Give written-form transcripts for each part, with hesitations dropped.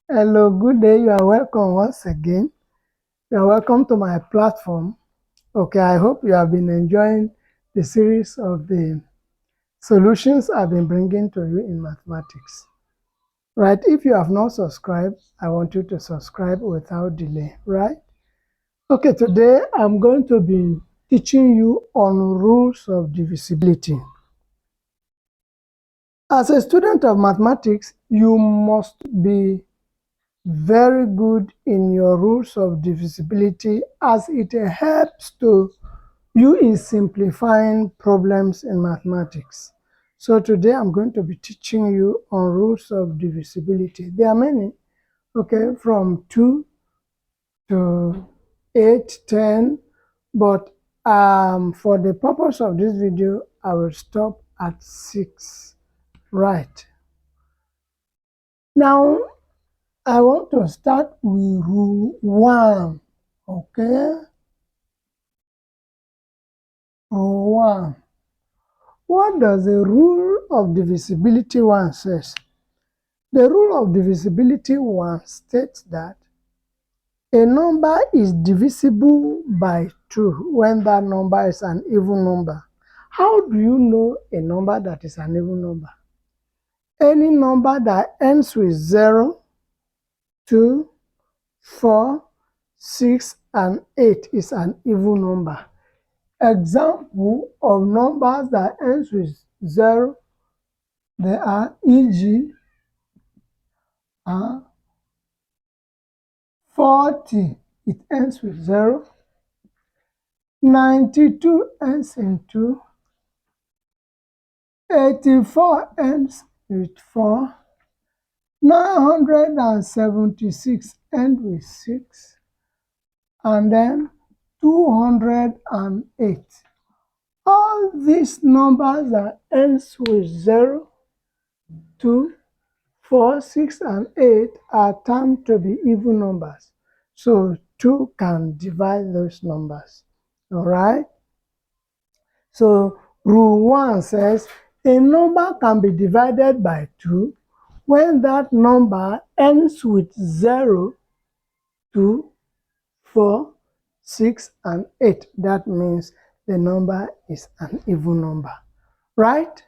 Hello, good day. You are welcome once again. You are welcome to my platform. Okay, I hope you have been enjoying the series of the solutions I've been bringing to you in mathematics. Right? If you have not subscribed, I want you to subscribe without delay. Right? Okay, today I'm going to be teaching you on rules of divisibility. As a student of mathematics, you must be very good in your rules of divisibility as it helps to you in simplifying problems in mathematics. So today I'm going to be teaching you on rules of divisibility. There are many, okay, from 2 to 8, 10, but for the purpose of this video, I will stop at 6. Right. Now, I want to start with rule 1, okay? Rule 1. What does the rule of divisibility 1 says? The rule of divisibility 1 states that a number is divisible by 2 when that number is an even number. How do you know a number that is an even number? Any number that ends with 0, 2, 4, 6, and 8 is an even number. Example of numbers that ends with 0, they are e.g. 40, it ends with 0. 92 ends in 2. 84 ends with 4. 976 ends with 6. And then 208. All these numbers that ends with 0, 2, 4, 6, and 8 are termed to be even numbers. So 2 can divide those numbers. All right? So rule 1 says a number can be divided by 2 when that number ends with 0, 2, 4, 6, and 8. That means the number is an even number. Right?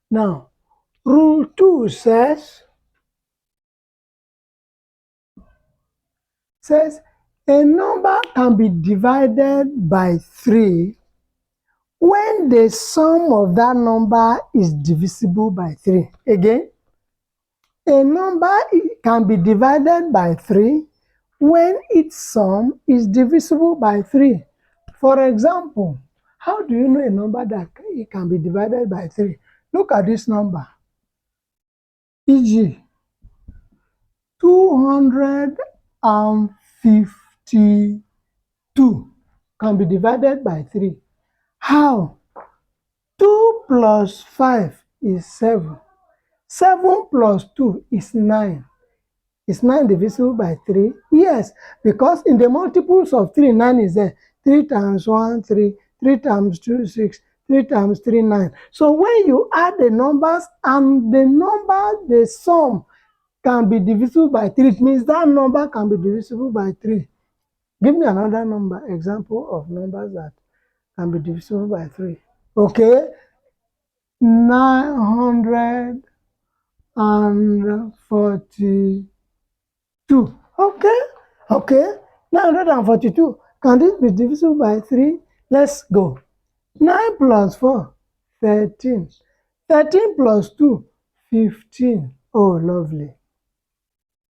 Now, rule 2 says a number can be divided by 3 when the sum of that number is divisible by 3. Again, a number can be divided by 3 when its sum is divisible by 3. For example, how do you know a number that it can be divided by 3? Look at this number, e.g. 252 can be divided by 3. How? 2 plus 5 is 7. 7 plus 2 is 9. Is 9 divisible by 3? Yes, because in the multiples of 3, 9 is there. 3 times 1, 3. 3 times 2, 6. 3 times 3, 9. So when you add the numbers and the sum can be divisible by 3, it means that number can be divisible by 3. Give me another number, example of numbers that can be divisible by 3. Okay, 942. Okay, 942. Can this be divisible by 3? Let's go. 9 plus 4, 13. 13 plus 2, 15. Oh, lovely.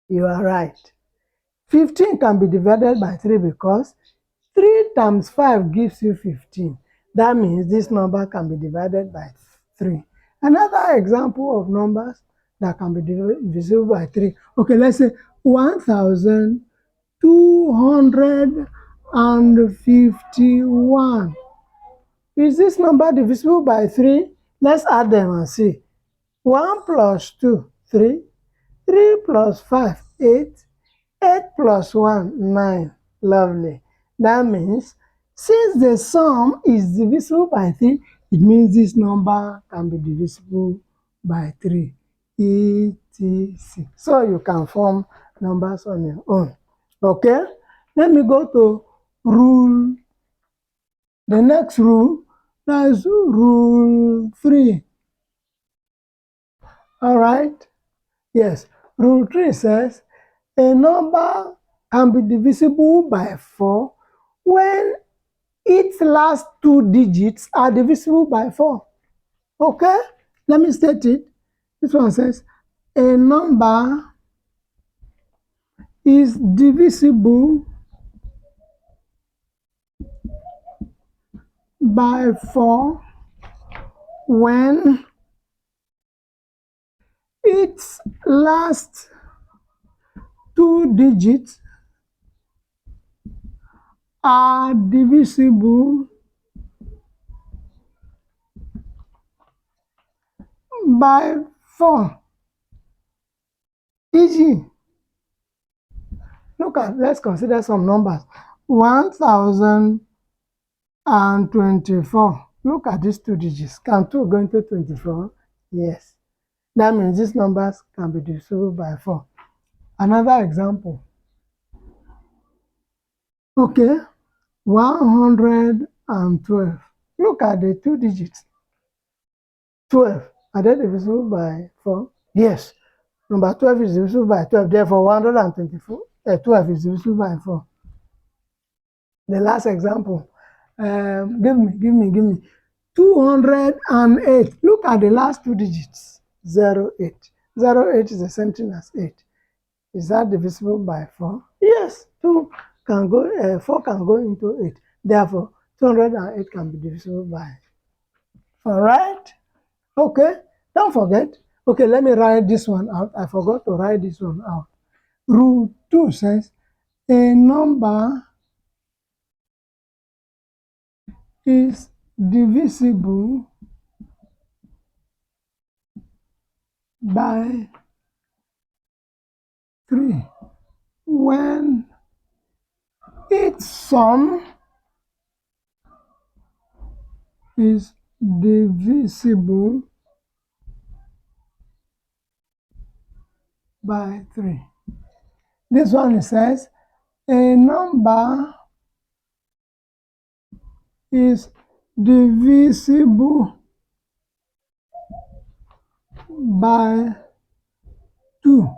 You are right. 15 can be divided by 3 because 3 times 5 gives you 15. That means this number can be divided by 3. Another example of numbers that can be divisible by 3. Okay, let's say 1,251. Is this number divisible by 3? Let's add them and see. 1 plus 2, 3. 3 plus 5, 8. 8 plus 1, 9. Lovely. That means since the sum is divisible by 3, it means this number can be divisible by 3. etc. So you can form numbers on your own. Okay? Let me go to rule, the next rule, that is rule 3. All right? Yes. Rule 3 says a number can be divisible by 4 when its last 2 digits are divisible by 4. Okay? Let me state it. This one says a number is divisible by 4 when its last 2 digits are divisible by 4. E.g., let's consider some numbers. 1024. Look at these 2 digits. Can 2 go into 24? Yes. That means these numbers can be divisible by 4. Another example. Okay, 112. Look at the 2 digits. 12. Are they divisible by 4? Yes. Number 12 is divisible by 12. Therefore, 124, 12 is divisible by 4. The last example. Give me. 208. Look at the last 2 digits. 08. 08 is the same thing as 8. Is that divisible by 4? Yes. 4 can go into 8. Therefore, 208 can be divisible by 4. All right? Okay. Don't forget. Okay, let me write this one out. I forgot to write this one out. Rule 2 says a number is divisible by 3 when its sum is divisible by 3. This one says a number is divisible by 2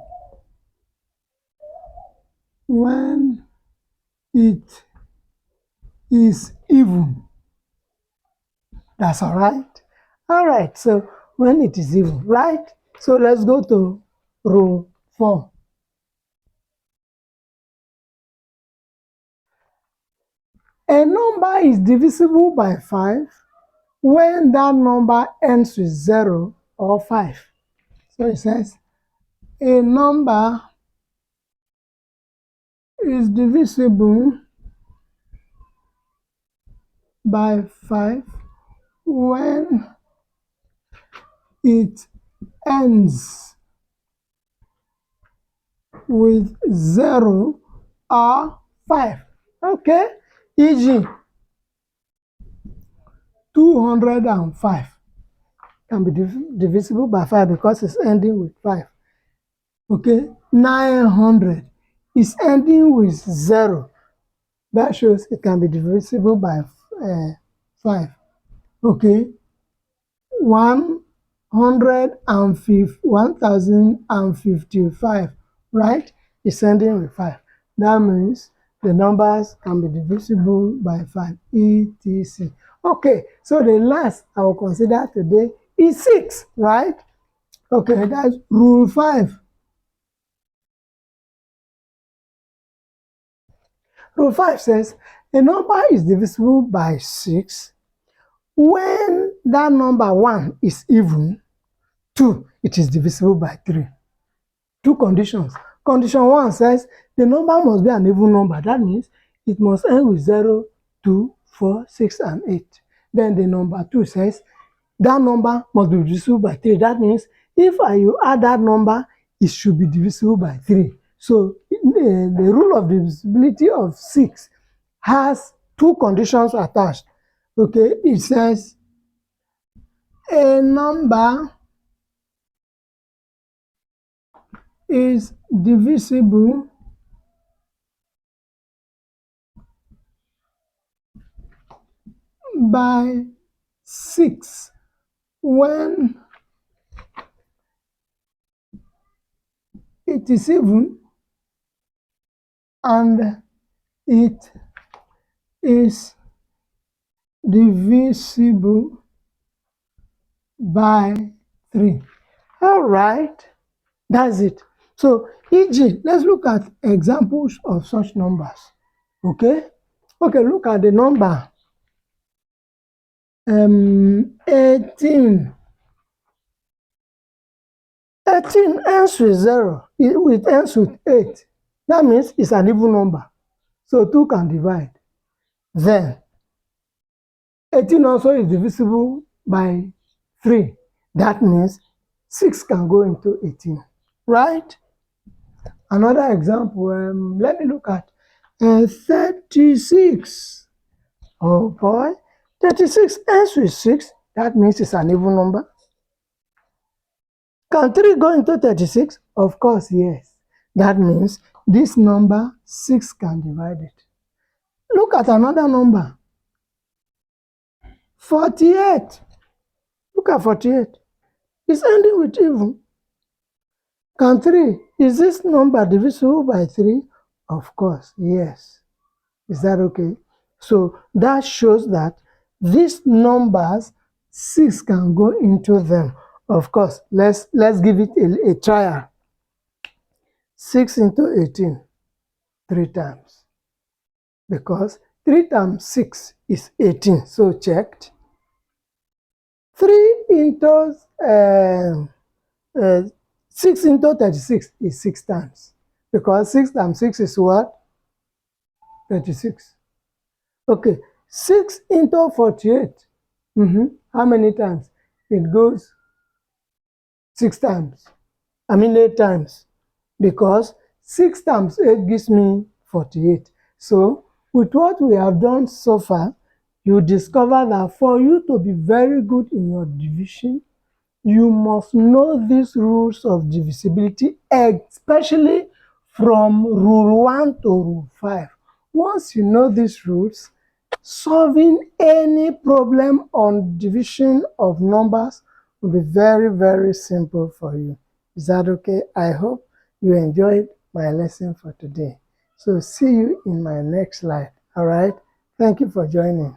when it is even. That's all right. All right, so when it is even, right? So let's go to rule 4. A number is divisible by 5 when that number ends with 0 or 5. So it says a number is divisible by 5 when it ends with 0 or 5. Okay? E.g., 205 can be divisible by 5 because it's ending with 5. Okay? 900 is ending with 0. That shows it can be divisible by 5. Okay? 1055, right? Is ending with 5. That means the numbers can be divisible by 5, etc. Okay, so the last I will consider today is 6, right? Okay, that's rule 5. Rule 5 says a number is divisible by 6 when that number 1 is even. 2, it is divisible by 3. 2 conditions. Condition 1 says the number must be an even number. That means it must end with 0, 2, 4, 6, and 8. Then the number 2 says that number must be divisible by 3. That means if you add that number, it should be divisible by 3. So the rule of divisibility of 6 has 2 conditions attached. Okay, it says a number is divisible by 6 when it is even and it is divisible by 3. All right, that's it. So, e.g., let's look at examples of such numbers. Okay? Okay, look at the number 18. 18 ends with 0. It ends with 8. That means it's an even number. So 2 can divide. Then 18 also is divisible by 3. That means 6 can go into 18. Right? Another example, let me look at 36. Oh boy, 36 ends with 6. That means it's an even number. Can 3 go into 36? Of course, yes. That means this number 6 can divide it. Look at another number. 48. Look at 48. It's ending with even. Can 3, is this number divisible by 3? Of course, yes. Is that okay? So that shows that these numbers, 6 can go into them. Of course, let's give it a trial. 6 into 18, 3 times. Because 3 times 6 is 18, so checked. 3 into 6 into 36 is 6 times. Because 6 times 6 is what? 36. Okay, 6 into 48. How many times? It goes 6 times. I mean 8 times. Because 6 times 8 gives me 48. So, with what we have done so far, you discover that for you to be very good in your division, you must know these rules of divisibility, especially from rule 1 to rule 5. Once you know these rules, solving any problem on division of numbers will be very, very simple for you. Is that okay? I hope you enjoyed my lesson for today. So see you in my next slide. All right? Thank you for joining.